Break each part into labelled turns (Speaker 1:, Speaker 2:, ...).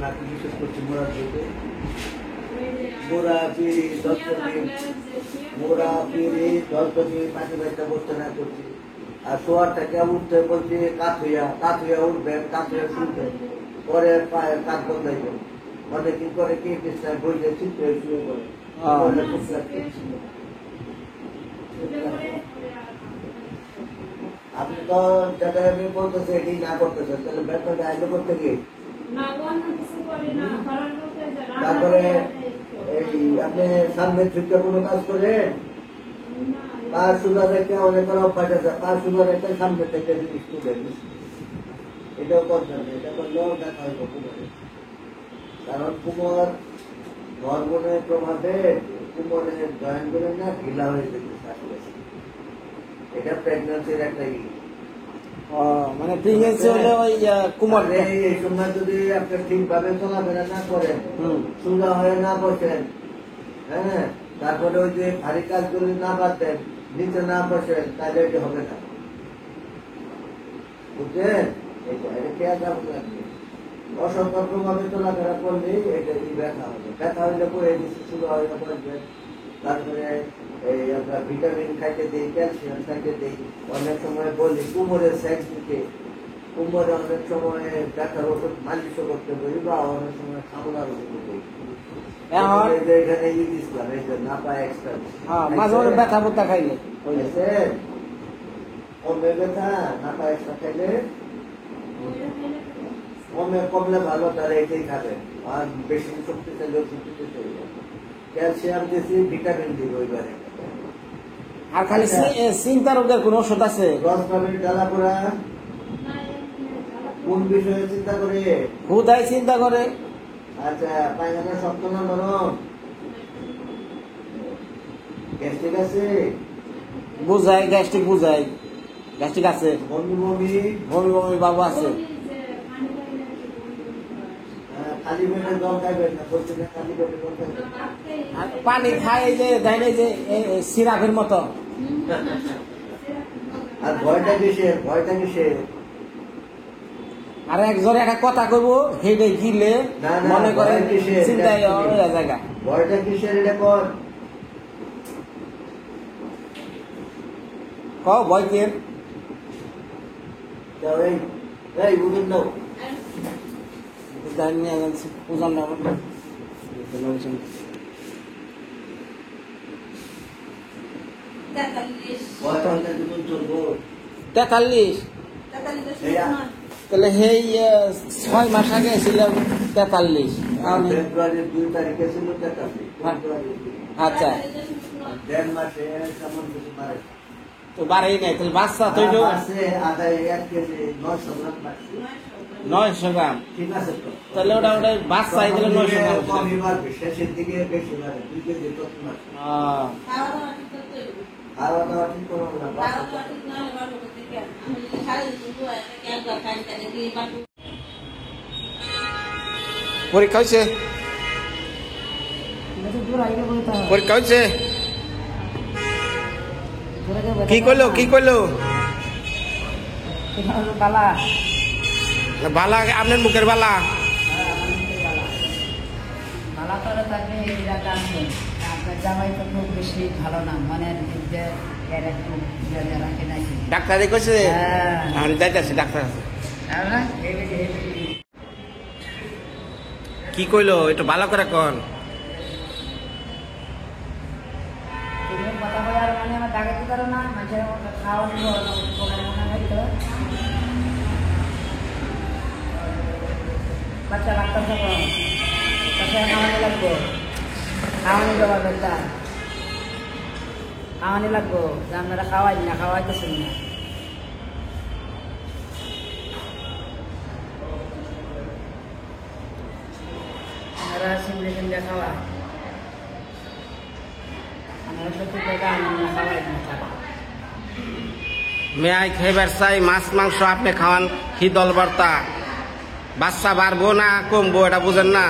Speaker 1: নাকি বিশেষ করছি মোরা দিতে মোরা পিড়ি পাখি বাচ্চা বসতে না করছি আর শোয়ার থেকে উঠতে বলছি কাত হইয়া উঠবেন কাত হইয়া শুনবেন পরে পায়ে কাত বদলাইবেন অনেকে করে কি চেষ্টায় বই দিয়ে চিত্র শুয়ে করে আপনি তো যেটা আমি বলতেছে এটি না করতেছেন তাহলে ব্যাপারটা আইলো করতে গিয়ে তারপরে এই আপনি সামনে থেকে কোনো কাজ করেন পা সুগার রেখে অনেকের অভ্যাস আছে পা সুগার রেখে সামনে থেকে স্টুডেন্ট এটাও করছেন এটা করলেও দেখা হইব কুমারে কারণ কুমার হরমোনের প্রভাবে কুমারের জয়েন্ট গুলো না ঢিলা হয়ে যেতে এটা প্রেগন্যান্সির একটা
Speaker 2: মানে প্রেগন্যান্সি হলে ওই কুমার
Speaker 1: এই সময় যদি আপনি ঠিকভাবে চলাফেরা না করেন সোজা হয়ে না বসেন হ্যাঁ তারপরে ওই যে ভারী কাজগুলি না বাঁধেন নিচে না বসেন তাহলে এটা হবে না বুঝছেন এটা খেয়াল রাখুন লাগবে অসতর্ক ভাবে চলাফেরা করলে এটা ব্যথা হবে ব্যথা হইলে পরে শুরু হয়ে পড়বে তারপরে এই আমরা ভিটামিন খাইতে দিই ক্যালসিয়াম খাইতে দিই অনেক সময় বলি কুমোরের সাইড দিতে কুমোরে অনেক সময় ব্যথার ওষুধ মালিশও করতে বলি বা অনেক সময় খামলার ওষুধ বলি এখানে দিচ্ছিলাম এই যে না পায় এক্সট্রা
Speaker 2: মাঝে মাঝে ব্যথা বোথা খাইলে
Speaker 1: কমে ব্যথা না পায় এক্সট্রা খাইলে কমলে ভালো তারা এটাই খাবে আর বেশি শক্তিশালী ওষুধ দিতে চাইবে ক্যালসিয়াম দিয়েছি ভিটামিন দিব এবারে
Speaker 2: আর খালি চিন্তা রোগের কোন ওষুধ আছে
Speaker 1: রসবাবির ডালাপোড়া কোন বিষয়ে চিন্তা করে
Speaker 2: হুদায় চিন্তা করে
Speaker 1: আচ্ছা পায়খানা শক্ত না নরম গ্যাস্ট্রিক আছে
Speaker 2: বুঝাই গ্যাস্ট্রিক বুঝাই গ্যাস্ট্রিক আছে
Speaker 1: বমি বমি
Speaker 2: বমি বমি বাবু আছে
Speaker 1: খালি পেটে জল খাইবেন না প্রত্যেকে খালি পেটে জল খাইবেন
Speaker 2: পানি খাই যে দেয় যে সিরাপের মতো
Speaker 1: আর ভয়টা কিসের
Speaker 2: আর একজনে একটা কথা কইবো হেডে গিলে মনে করে চিন্তায় জায়গা
Speaker 1: ভয়টা কিসের এটা কর
Speaker 2: ভয় কে
Speaker 1: এই বুঝুন দাও
Speaker 2: ওজন তেতাল্লিশ তাহলে সেই 6 মাস আগে ছিলাম 43
Speaker 1: ফেব্রুয়ারির 2 তারিখে ছিল 43
Speaker 2: আচ্ছা
Speaker 1: 1.5 মাসে কেমন কিছু বাড়ে
Speaker 2: তো বাড়েই নাই তাহলে বাচ্চা তো
Speaker 1: আধা 1 কেজি 900 গ্রাম বাড়ছে
Speaker 2: 900 গ্রাম
Speaker 1: ঠিক আছে তো
Speaker 2: তাহলে ওটা বাচ্চা দিলে 900 গ্রাম
Speaker 1: কমই বাড়বে শেষের দিকে বেশি বাড়ে 2 কেজি তো মাস খাওয়া দাওয়া ঠিক করো না
Speaker 2: পরীক্ষা হয়েছে কি করলো বালা আপনার মুখের বালা ডাক্তার কইছে আমি যাইতেছি ডাক্তার কি কইলো একটু ভালো করে কন
Speaker 3: বাচ্চা ডাক্তার খাওয়ানি লাগবো খাওয়ানি দেওয়া দরকার খাওয়ানি লাগবো যে আপনারা খাওয়াই না খাওয়াইতেছেন না আপনারা সিমলে সিমলে খাওয়া আমরা সত্যি টাকা খাওয়াই না
Speaker 2: মেয়াই খাইবার চাই মাছ মাংস আপনি খাওয়ান শীতল ভর্তা বাচ্চা বাড়বো না কমবো এটা বুঝেন না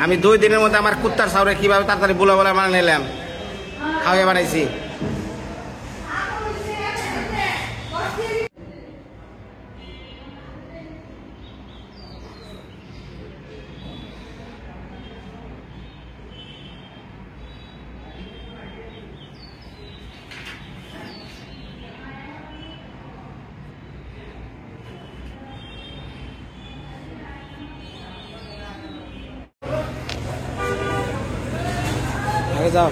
Speaker 2: আমি 2 দিনের মধ্যে আমার কুত্তার সাউরে কিভাবে তাড়াতাড়ি বুলা বলে মানে নিলাম খাওয়াই বানাইছি যাও।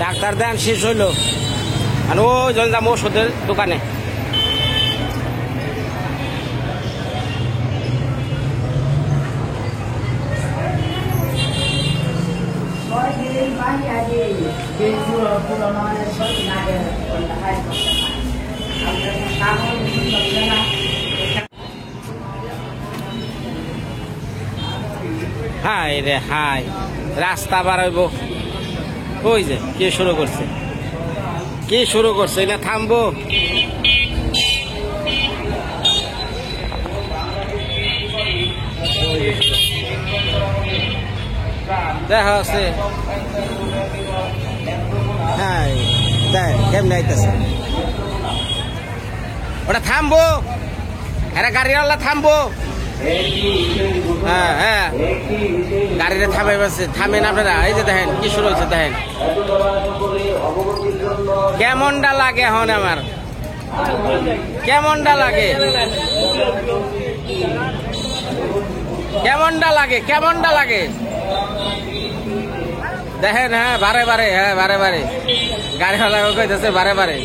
Speaker 2: ডাক্তার দেন শেষ হইল, আর ওই জল যাবো ওষুধের দোকানে। হাই রে হাই, রাস্তা বাড়াইব। ওই যে কে শুরু করছে, কি শুরু করছে, না থামবো? দেখা আছে, হ্যাঁ দেখ কেমনি আইতেছে। ওটা থামবো, এরা গাড়িওয়ালা থামবো। হ্যাঁ হ্যাঁ, গাড়িটা থামে বসে, থামেন আপনারা। এই যে দেখেন কি শুরু হয়েছে, দেখেন কেমনটা লাগে এখন আমার, কেমনটা লাগে, কেমনটা লাগে, কেমনটা লাগে দেখেন। হ্যাঁ বারে বারে, হ্যাঁ বারে বারে গাড়িওয়ালা কইতেছে বারে বারে।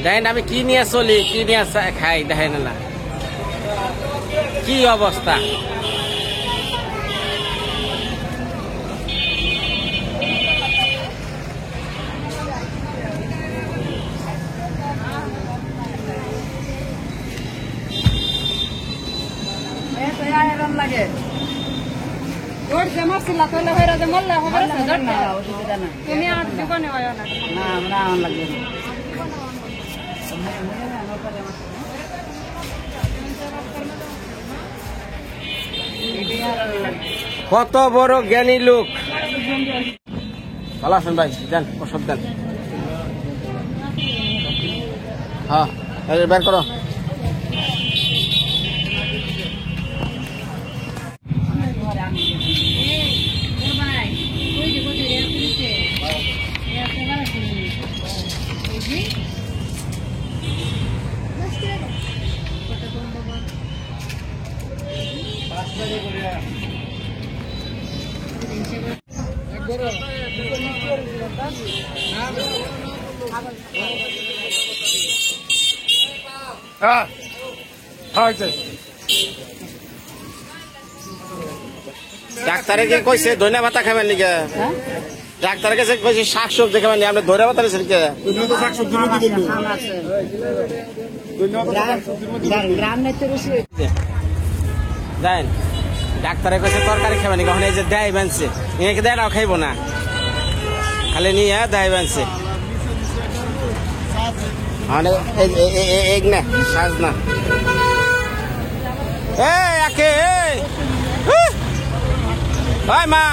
Speaker 2: দেখেন আমি কি নিয়ে চলি, কি নিয়ে খাই, দেখেন না কি অবস্থা।
Speaker 3: লাগে তুমি আর দোকানে না, আমরা লাগবে
Speaker 2: কত বড় জ্ঞানী লোক। ভালো আছেন ভাই? দেন ওষুধ দেন। হ্যাঁ বের করো। ডাক্তারে কে কইছে ধনিয়া পাতা খাবেন নাকি? ডাক্তারের কাছে কইছে শাক সবজি খাবেন, আপনি ধনিয়া পাতা নিয়েছেন কে? দেন ডাক্তারে কইছে তরকারি খাবেন নাকি? এই যে দেয় বানছে, একে দেয় খাইব না, খালি নিয়ে দেয় বানছে। না সাজ না একে মা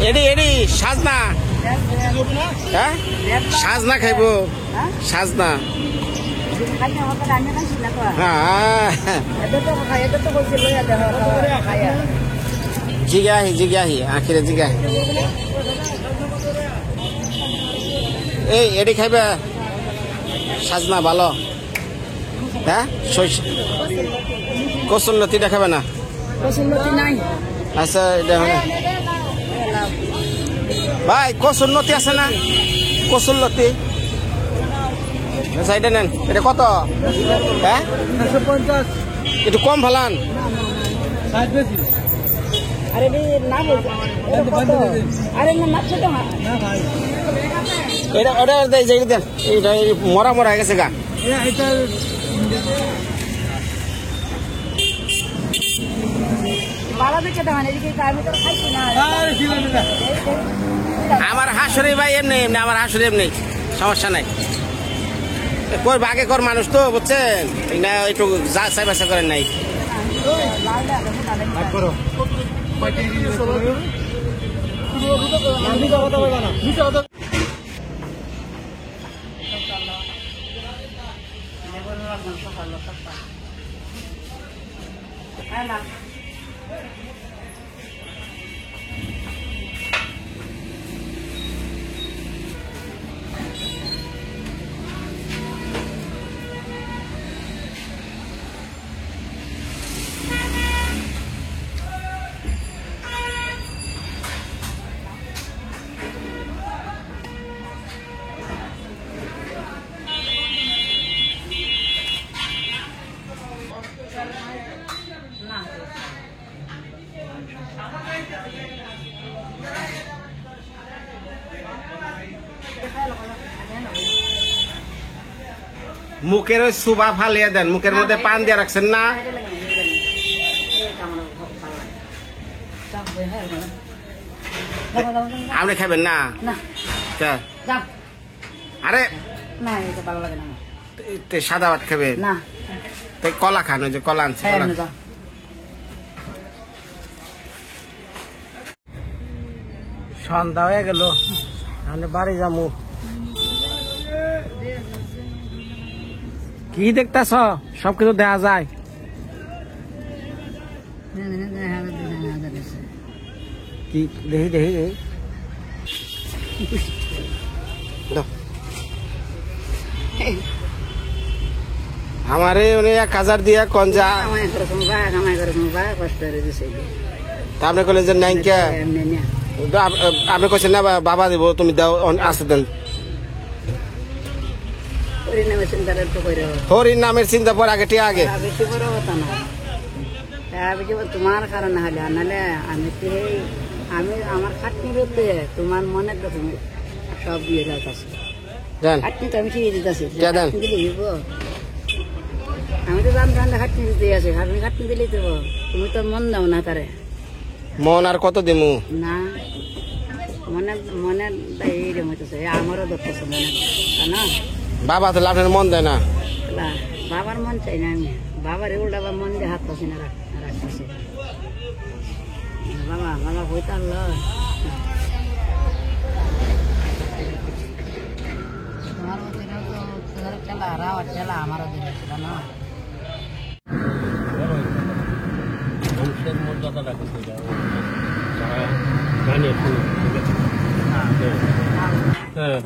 Speaker 2: এডি এডি সাজনা, হ্যাঁ সাজনা খাইব, সাজনা। জিগাহি জিগাহি আখিরে জিগাহি। এই এডি খাইবে সাজনা ভালো, হ্যাঁ কসুর লতি দেখাবে না? আচ্ছা ভাই কসুর লতি আছে না? কসুর লতি এটা নেন। এটা কত? হ্যাঁ একটু কম ভালান। এটা ওটা দেন, এটা মরা মরা হয়ে গেছে গা। আমার হাসুরি ভাই এমনি এমনি, আমার হাসুরি এমনি, সমস্যা নাই। কই বাগে কর মানুষ তো বুঝছেন, একটু যাচাই বাছাই করেন নাই। মুখের ওই সুবা ফালিয়ে দেন, মুখের মধ্যে পান দিয়ে রাখছেন না? আপনি খাবেন না? কে? আরে সাদা ভাত খাবেন? কলা খান, ওই যে কলা আনছে। সন্ধ্যা হয়ে গেল, আমি বাড়ি যাবো। কি দেখতেছ? সবকিছু দেখা যায়। কি দেখি দেখি দেখি আমারে 1000 দিয়া কোন যা আপনি কলেন যে নাই কে আপনি কইছেন না বাবা দিব, তুমি দাও আছে দেন। হরির নামের চিন্তা পর আগে টিয়া আগে
Speaker 3: তোমার কারণে হলে নাহলে আমি আমার খাটনি করতে তোমার মনে তুমি সব দিয়ে যাচ্ছি। খাটনি তো আমি শিখে দিতেছি, আমি তো জানতাম খাটনি দিতে আছে, খাটনি দিলেই দেবো। তুমি তো মন দাও না তারে।
Speaker 2: মন আর কত দিমু
Speaker 3: না, মনে মনে এইরকম হইতেছে, আমারও ধরতেছে মনে না।
Speaker 2: বাবা তো আপনার মন দেয় না।
Speaker 3: বাবার মন চাই না আমি, বাবার উল্টা বা মন দিয়ে হাত পাচ্ছি না, রাখতেছি। বাবা বাবা হইতাল তোমার খেলা রাওয়ার খেলা আমারও দিলে ছিল না।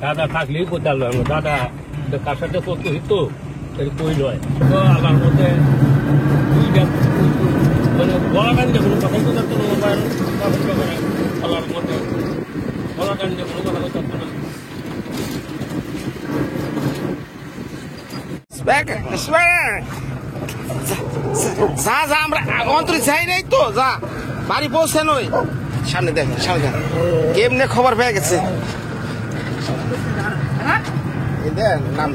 Speaker 4: দাদা থাকলেই কোথাও দাদা কার সাথে কত হইতো কই লয় আমার মধ্যে মানে গলা টান দিয়ে কোনো কথাই কথা তো গলার মধ্যে গলা টান দিয়ে কোনো কথা কথা না।
Speaker 2: যা যা আমরা অন্তরে যাই নাই তো, যা বাড়ি পৌঁছে নই। সামনে দেখেন, সামনে দেখেন কেমনে খবর পেয়ে গেছে। নাম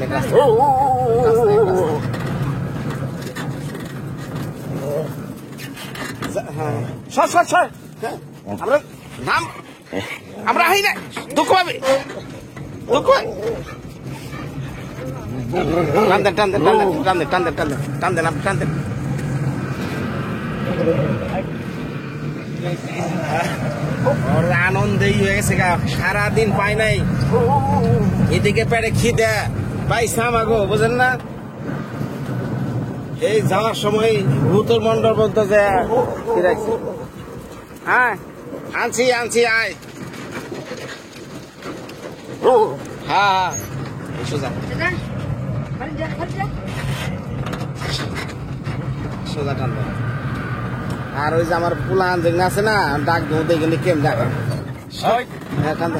Speaker 2: আমরা নাম আমরা হাই না দুঃখ পাবে, দুঃখ টানদেন টানদেন টানদেন টানদেন টানদেন টানদেন আপনি টানদেন। আনন্দেই হয়ে গেছে গা, সারাদিন পাই নাই। এদিকে পেটে খিদে পাইছে আমাগো, বুঝেন না? এই যাওয়ার সময় ভূতর মন্ডল বলতো যে কি রাখছি। হ্যাঁ আনছি আনছি আয়। হ্যাঁ সোজা সোজা টানবে। আর ওই যে আমার পুলান যেগুলো আছে না, ডাক দেবো দেখে কেম ডাকে। হ্যাঁ টানবে।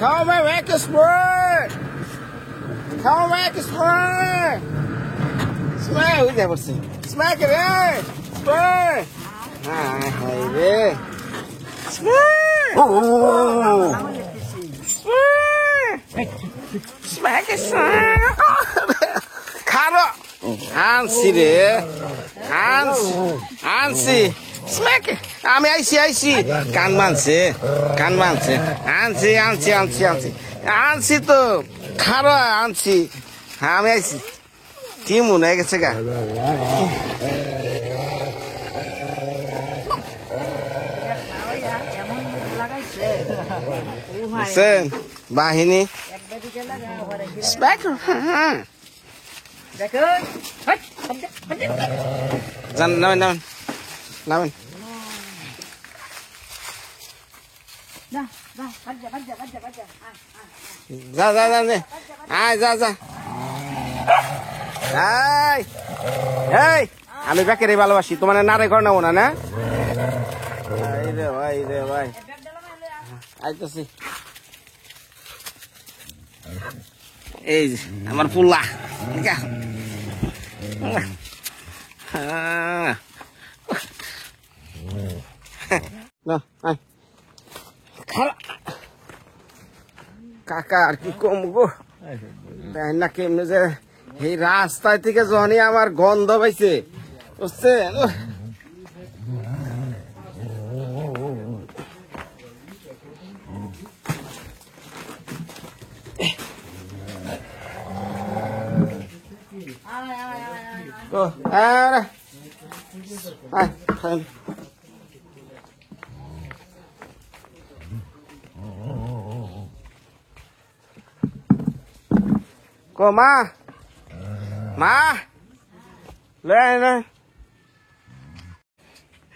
Speaker 2: Come back to sport. Come back to sport. Smack, who's that person? Smack it, eh? Sport. Hi, baby. Sport. Sport. Smack it, son. Karo. Hansi, re. Hansi. Smack it. আমি আইছি আইছি কান মানছে কান মানছে আনছি আনছি আনছি আনছি আনছি তো খারো আনছি। হ্যাঁ আমি আইছি কি মনে হয়ে গেছে গা। বাহিনী যান নামেন নামেন নামেন। যা যা যা আয় যা যা। এই আমি বেকারি ভালোবাসি, তোমার নারে ঘর নেবো না। না রে ভাই রে ভাই আইতেছি। এই আমার পুল্লা না আয় খারা কাকা আর কি কম গো দেখেন না কেমনে যে এই রাস্তায় থেকে যখনই আমার গন্ধ পাইছে বুঝছেন ও আরে আয় খান কো মা মা লে না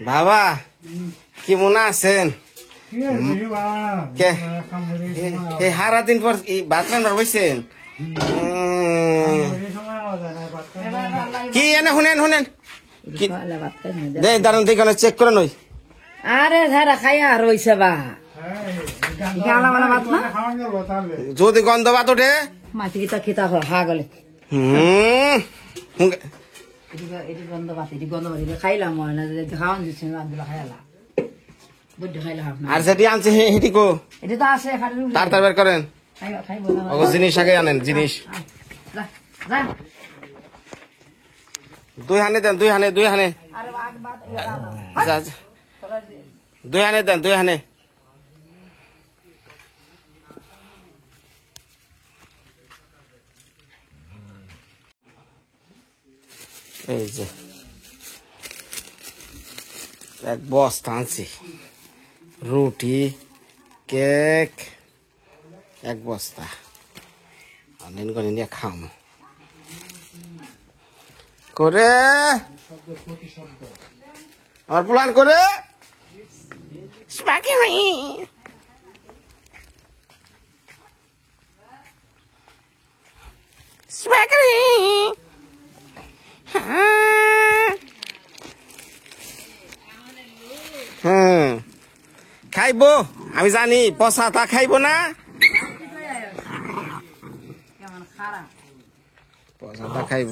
Speaker 2: বাবা কেমন আছেন এই হারা দিন পর এই ভাত রান্নার বসছেন কি এনে শুনেন শুনেন কি দাঁড়ান দেখে চেক করে নই
Speaker 3: আরে ধারা খাইয়া রইছে বা
Speaker 2: যদি গন্ধ ভাত ওঠে
Speaker 3: মাটি কিতা খিতা হা গলে
Speaker 2: হুম
Speaker 3: এটি গন্ধ ভাত এটি গন্ধ ভাত খাইলাম মনে না খাওয়ান দিচ্ছি রান্ধিলা খাইলা বুদ্ধি খাইলাম
Speaker 2: আর যেটি আনছে হেটি কো
Speaker 3: এটি তো আছে
Speaker 2: তার বের করেন
Speaker 3: খাইব
Speaker 2: ও জিনিস আগে আনেন জিনিস দুই হানে দেন দুই হানে দুই হানে দুই হানে দেন দুই হানে এই যে এক বস্তা আনছি রুটি কেক এক বস্তা অনেক করে নিয়ে খাম করে আর প্ল্যান করে খাইব আমি জানি পচা তা খাইব না পচা তা খাইব